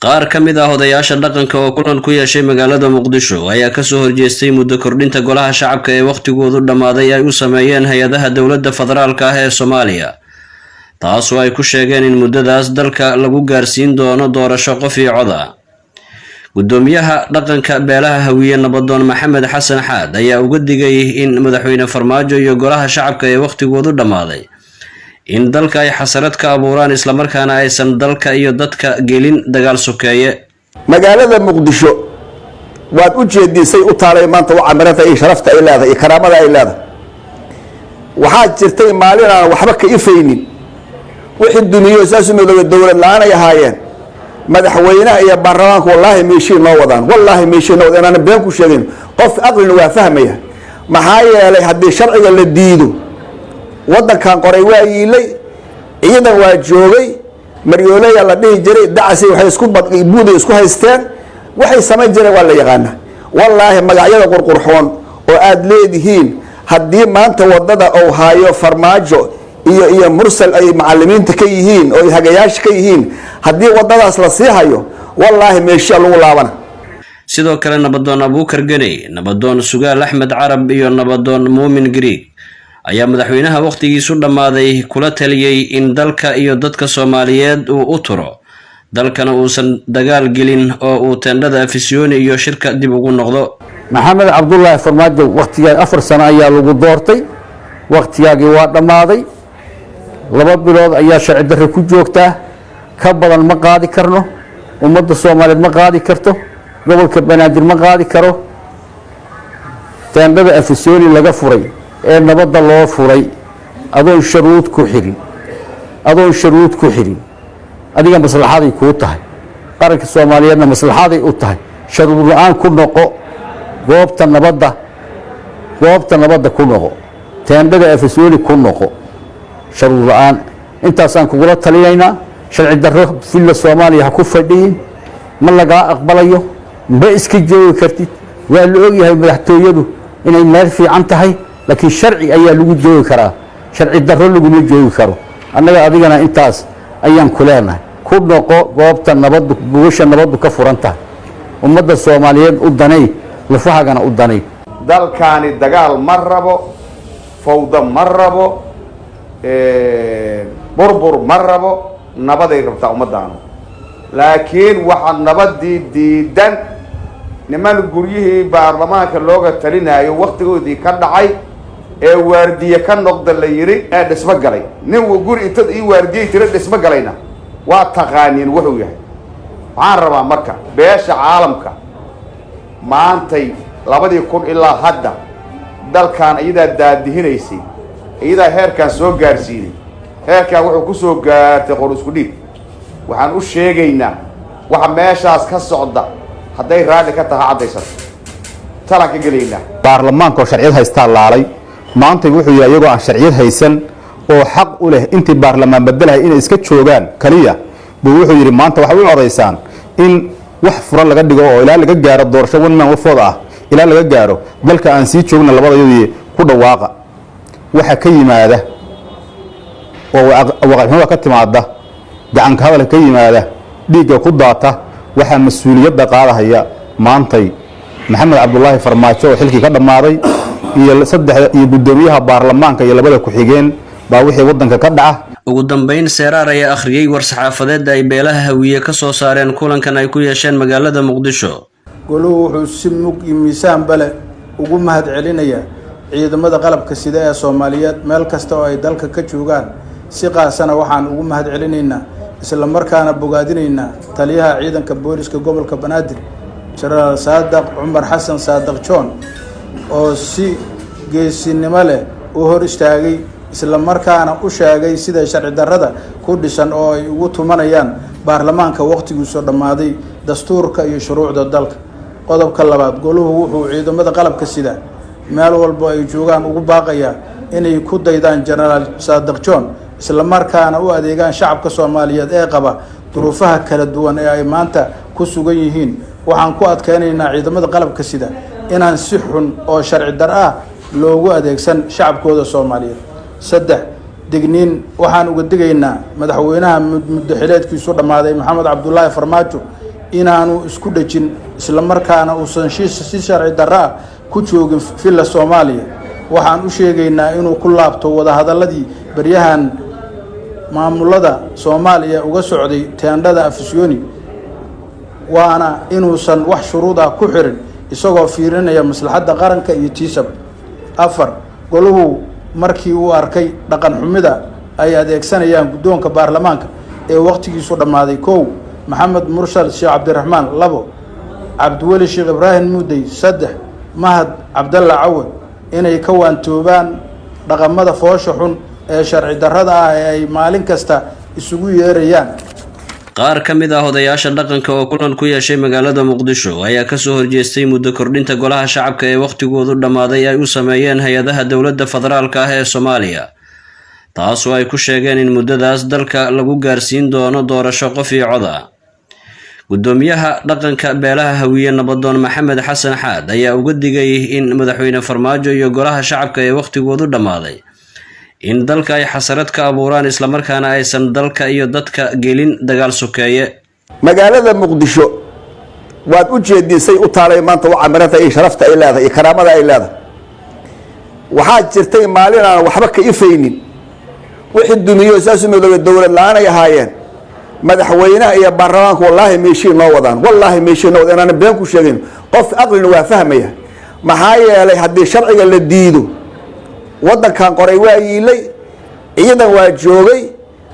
qaar ka mid ah odayaasha dhaqanka oo kulan ku yeeshay magaalada Muqdisho ayaa ka soo horjeestay muddo kordhinta golaha shacabka ee waqtigoodu dhamaaday ay u sameeyeen hay'adaha dawladda federaalka ah ee Soomaaliya taas oo ay ku sheegeen in muddadaas dalka lagu gaarsiin doono doorasho qof iyo cod ah. gudoomiyaha dhaqanka beelaha Hawiye Nabadoon Maxamed Xasan Xaad ayaa uga digay in madaxweyne Farmaajo iyo golaha shacabka ee waqtigoodu dhamaaday in dalka ay xasarad ka abuuraan isla markaana aysan dalka iyo dadka gelin dagaal sokeeye. magaalada Muqdisho waad u jeedisay u taalay maanta waxa marata ay sharafta ay leedahay iyo karaamada ay leedahay waxa jirtay maalin aan waxba ka ifaynin wixii duniyada asaasuna dawlad la'aan ay ahaayeen madaxweynaha iyo baarlamaanku wallahi meeshii noo wadaan wallahi meeshii noo wadaan been ku sheegin qof aqlina waa fahmaya maxaa yeelay haddii sharciga la diido wadankan qoray waa yiilay ciidan waa joogay maryoolay la dhihi jiray dacasi waxay isku buuday isku haysteen waxay sameyn jireen waa la yaqaan wallahi magacyada qurqurxoon oo aad leedihiin haddii maanta wadada oo haayo Farmaajo iyo mursal ay macallimiinta ka yihiin oo hagayaasha ka yihiin haddii wadadaas la sii hayo wallahi meesha lagu laabana. sidoo kale Nabadoon Abuukar Ganay, Nabadoon Sugaal Axmed Carab iyo Nabadoon Muumin Greek ayaa madaxweynaha waqtigiisu dhamaaday kula taliyay in dalka iyo dadka Soomaaliyeed uu u turo dalkana uusan dagaal gelin oo uu teendhada afisyooni iyo shirka dib ugu noqdo. maxamed cabdullaahi farmaajo waqtiga 4 sano ayaa lagu doortay waqtigaagi waa dhamaaday 2 bilood ayaa sharci darro ku joogtaa ka badan ma qaadi karno ummadda Soomaaliyeed ma qaadi karto gobolka Banaadir ma qaadi karo teendhada afisyooni laga furay ee nabadda loo furay adoon shuruud ku xirin adiga maslaxaday ku tahay qaranka Soomaaliyeedna maslaxaday u tahay shuruud la'aan ku noqo goobta nabadda ku noqo teendhada afisyooni ku noqo shuruud la'aan intaasaan kugula talinaynaa sharci darro filla Soomaaliya ku fadhiyin ma laga aqbalayo ma iska joogi kartid waa la og yahay madaxtooyadu inay meel fiican tahay laakiin sharci ayaa lagu joogi karaa sharci darro lagu ma joogi karo annaga adigana intaas ayaan ku leenahay ku noqo goobta nabaddu buusha nabaddu ka furan tahay ummadda Soomaaliyeed u danay lafahagana u danay dalkaani dagaal ma rabo fawda ma rabo burbur ma rabo nabaday rabtaa ummaddaanu laakiin waxa nabadii diidan niman guryihii baarlamaanka looga talinayo waqtigoodii ka dhacay ee waardiye ka noqda la yiri ee dhisma galay nin uu guri inta ii waardiye tira dhisma galayna waa taqaaniin wuxuu yahay waxaan rabaa marka beesha caalamka maantay 2000 ilaa hadda dalkan iyada daadihinaysay iyada heerkan soo gaarsiinay heerkan wuxuu ku soo gaartay qor isku dhiib waxaan u sheegaynaa waxa meeshaas ka socda hadday raali ka tahay cadaysan talanka galeeyna baarlamaanka sharciyad haysta laalay maanta wuxuu yahay iyagoo aan sharciyad haysan oo xaq u leh intii baarlamaan bedelahay inay iska joogaan kaliya buu wuxuu yiri maanta waxa uu codeysaan in wax furan laga dhigo oo ilaa laga gaaro doorasho wan wafooda ah ilaa laga gaaro dalka aan sii joogna labadayadii ku dhawaaqa waxa ka yimaada oo waqtiga ka timaada gacan ka hadal ka yimaada dhiiga ku daata waxa mas'uuliyadda qaadahaya maantay maxamed cabdullaahi farmaajo oo xilkii ka dhamaaday iyo gudoomiyaha baarlamaanka iyo labada ku xigeen baa wixii wadanka ka dhaca. ugu dambeyn Seeraar ayaa akhriyay war-saxaafadeed ay beelaha Hawiye ka soo saareen kulankan ay ku yeesheen magaalada Muqdisho. goluhu wuxuu si mug iyo miisaan bale ugu mahad celinayaa ciidamada qalabka sida ee Soomaaliyeed meel kasta oo ay dalka ka joogaan si qaasana waxaan ugu mahad celinaynaa isla markaana bogaadinaynaa taliyaha ciidanka booliska gobolka Banaadir General Saadaq Umar Xasan Saadaq John oo si geesinimo leh u hor istaagay isla markaana u sheegay sida sharci darrada ku dhisan oo ay ugu tumanayaan baarlamaanka waqtigiisu dhamaaday dastuurka iyo shuruucda dalka. qodobka labaad goluhu wuxuu ciidamada qalabka sida meel walba ay joogaan ugu baaqayaa inay ku daydaan General Saadaq John isla markaana u adeegaan shacabka Soomaaliyeed ee qaba duruufaha kala duwan ee ay maanta ku sugan yihiin. waxaan ku adkeynaynaa ciidamada qalabka sida inaan si xun oo sharci darro ah loogu adeegsan shacabkooda Soomaaliyeed. 3 digniin waxaan uga digaynaa madaxweynaha muddo xileedkiisu dhamaaday Maxamed Cabdullaahi Farmaajo inaanu isku dhejin isla markaana uusan si sharci darro ah ku joogin villa Soomaaliya. waxaan u sheegaynaa inuu ku laabto wadahadaladii baryahan maamulada Soomaaliya uga socday teendhada Afisyooni, waana inuusan wax shuruud ah ku xirin isagoo fiirinaya maslaxadda qaranka iyo tiisab. 4 goluhu markii uu arkay dhaqan xumida ay adeegsanayaan guddoonka baarlamaanka ee waqtigiisu dhammaaday 1 Maxamed Mursal Sheekh Cabdiraxmaan 2 Cabdiweli Sheekh Ibraahim Muudey 3 Mahad Cabdalla Cawad inay ka waantoobaan dhaqamada foosha xun ee sharci darrada ah ee ay maalin kasta isugu yeerayaan. qaar ka mid ah odayaasha dhaqanka oo kulan ku yeeshay magaalada Muqdisho ayaa ka soo horjeestay muddo kordhinta golaha shacabka ee waqtigoodu dhammaaday ay u sameeyeen hay'adaha dowladda federaalka ah ee Soomaaliya, taasoo ay ku sheegeen in muddadaas dalka lagu gaarsiin doono doorasho qof iyo cod ah. gudoomiyaha dhaqanka beelaha Hawiye Nabadoon Maxamed Xasan Xaad ayaa uga digay in madaxweyne Farmaajo iyo golaha shacabka ee waqtigoodu dhammaaday in dalka ay xasarad ka abuuraan isla markaana aysan dalka iyo dadka gelin dagaal sokeeye. magaalada Muqdisho waad u jeedisay u taalay maanta waxa maranta ay sharafta ay leedahay karaamada ay leedahay. waxaa jirtay maalin aan waxba ka ifaynin wixii dumiyo saas u dowlad la'aan ay ahaayeen madaxweynaha iyo baarlamaanku wallahi meeshii noo wadaan inaan been ku sheegin qof aqlina waa fahmaya. maxaa yeelay haddii sharciga la diido wadankan qoray waa yiilay ciidan waa joogay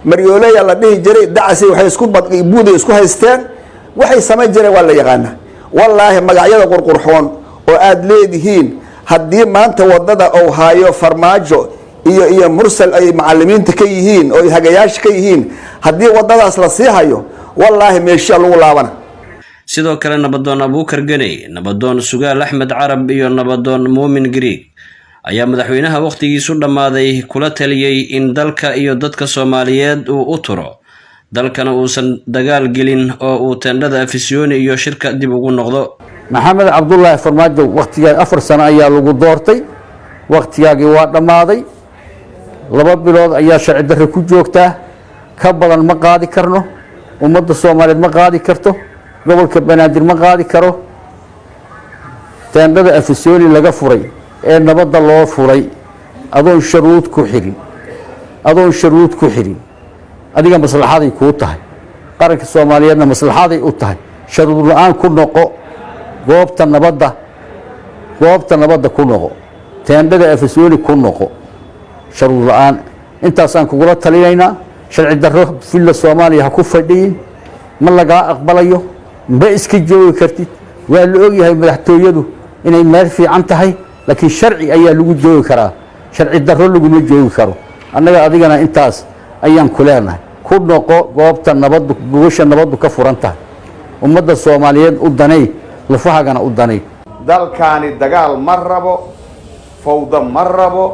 maryoolaya la dhihi jiray dacasi waxay isku buuday isku haysteen waxay samayn jireen waa la yaqaana. wallaahi magacyada qurqurxoon oo aad leedihiin haddii maanta wadada oo haayo Farmaajo iyo Mursal ay macallimiinta ka yihiin oo hagayaasha ka yihiin haddii wadadaas la sii hayo wallaahi meesha lagu laabana. sidoo kale Nabadoon Abuukar Ganey, Nabadoon Sugaal Axmed Carab iyo Nabadoon Muumin Greek ayaa madaxweynaha waqtigiisu dhammaaday kula taliyay in dalka iyo dadka Soomaaliyeed uu u turo dalkana uusan dagaal gelin oo uu teendhada Afisyooni iyo shirka dib ugu noqdo. maxamed cabdullaahi farmaajo waqtigaa 4 sano ayaa lagu doortay, waqtigaagii waa dhammaaday. 2 bilood ayaa sharci darro ku joogtaa, ka badan ma qaadi karno. ummadda Soomaaliyeed ma qaadi karto, gobolka Banaadir ma qaadi karo. teendhada Afisyooni laga furay ee nabadda loo furay adoon sharuud ku xirin adiga maslaxaday kuu tahay, qaranka Soomaaliyeedna maslaxaday u tahay. sharuud la'aan ku noqo goobta nabadda ku noqo, teendhada Afisyooni ku noqo sharuud la'aan. intaasaan kugula talinaynaa. sharci darro villa Soomaaliya ha ku fadhiyin, ma lagaa aqbalayo, ma iska joogi kartid. waa la ogyahay madaxtooyadu inay meel fiican tahay, laakiin sharci ayaa lagu joogi karaa, sharci darro laguma joogi karo. annaga adigana intaas ayaan ku leenahay. ku noqo goobta nabaddu, gogosha nabaddu ka furan tahay. ummadda Soomaaliyeed u danay, lafahagana u danay. dalkaani dagaal ma rabo, fawda ma rabo,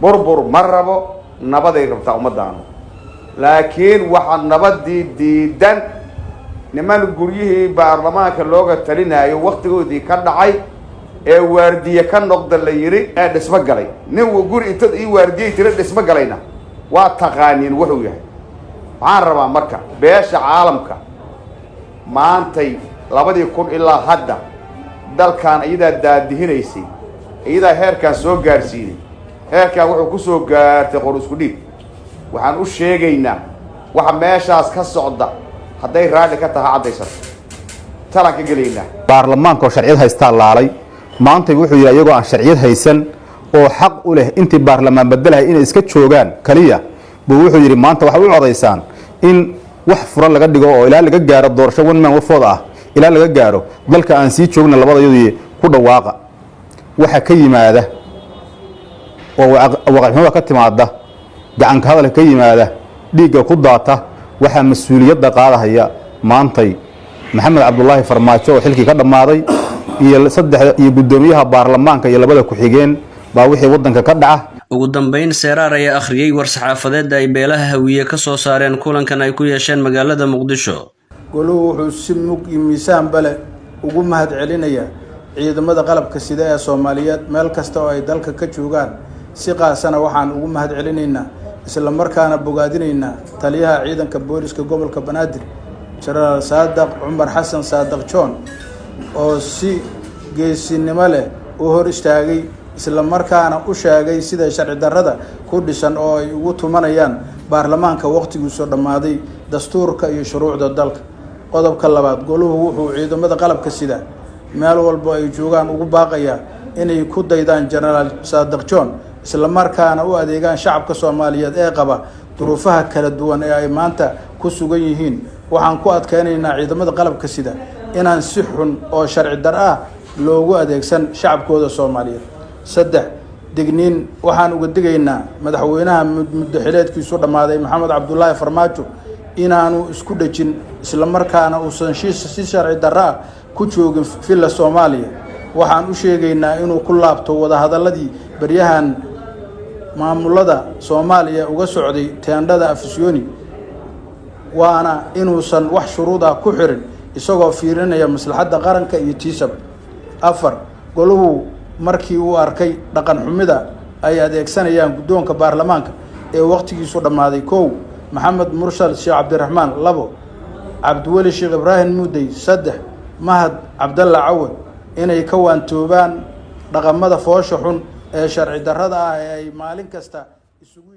burbur ma rabo, nabaday rabtaa ummaddaanu. laakiin waxaa nabadii diidan niman guryihii baarlamaanka looga talinayo waqtigoodii ka dhacay ee waardiye ka noqda la yiri ee dhismo galay. nin guri inta ii waardiyay tira dhismo galayna waa taqaaniin wuxuu yahay. waxaan rabaa marka beesha caalamka maantay 2000 ilaa hadda dalkan iyadaa daadihinaysay, iyadaa heerkan soo gaarsiinay. heerkan wuxuu ku soo gaartay qor isku dhiib. waxaan u sheegaynaa waxa meeshaas ka socda hadday raali ka tahay cadaysan talan ka gelaynaa. baarlamaanka oo sharciyad haystaa laalay maanta wuxuu yiri iyagoo aan sharciyad haysan oo xaq u leh intii baarlamaan bedelahay inay iska joogaan kaliya buu wuxuu yiri maanta waxa u codaysaan in wax furan laga dhigo oo ilaa laga gaaro doorasho one man wafooda ah ilaa laga gaaro dalka aan sii joogna labadayadii ku dhawaaqa. waxa ka yimaada oo waqti ka timaada gacan ka hadal ka yimaada dhiigga ku daata waxaa mas'uuliyadda qaadahaya maantay maxamed cabdullaahi farmaajo oo xilkii ka dhammaaday iyo gudoomiyaha baarlamaanka iyo 2 ku-xigeen baa wixii wadanka ka dhaca. ugu dambeyn Seeraar ayaa akhriyay war-saxaafadeed ay beelaha Hawiye ka soo saareen kulankan ay ku yeesheen magaalada Muqdisho. goluhu wuxuu si mug iyo miisaan bale ugu mahad celinayaa ciidamada qalabka sida ee Soomaaliyeed meel kasta oo ay dalka ka joogaan. si qaasana waxaan ugu mahad celinaynaa isla markaana bogaadinaynaa taliyaha ciidanka booliska gobolka Banaadir jenaraal saadaq cumar xasan saadaq john oo si geesinimo leh u hor istaagay isla markaana u sheegay sida sharci darrada ku dhisan oo ay ugu tumanayaan baarlamaanka waqtigiisu dhammaaday dastuurka iyo shuruucda dalka. qodobka labaad, goluhu wuxuu ciidamada qalabka sida meel walba ay joogaan ugu baaqayaa inay ku daydaan jenaraal saadaq john isla markaana u adeegaan shacabka Soomaaliyeed ee qaba duruufaha kala duwan ee ay maanta ku sugan yihiin. waxaan ku adkeynaynaa ciidamada qalabka sida inaan si xun oo sharci dar ah loogu adeegsan shacabkooda Soomaaliyeed. 3 digniin waxaan uga digaynaa madaxweynaha muddo xileedkiisu dhammaaday Maxamed Cabdullaahi Farmaajo inaanu isku dhajin isla markaana uusan si sharci dar ah ku joogin filla Soomaaliya. waxaan u sheegaynaa inuu ku laabto wada hadaladii baryahan maamulada Soomaaliya uga socday teendhada Afisyooni, waana inuusan wax shuruud ah ku xirin isagoo fiirinaya maslaxadda qaranka iyo tiisab. 4 goluhu markii uu arkay dhaqan xumida ay adeegsanayaan guddoonka baarlamaanka ee waqtigiisu dhammaaday 1 Maxamed Mursal Sheekh Cabdiraxmaan, 2 Cabdiweli Sheekh Ibraahim Muudey, 3 Mahad Cabdalla Cawad inay ka waantoobaan dhaqamada foosha xun ee sharci darrada ah ee ay maalin kasta isugu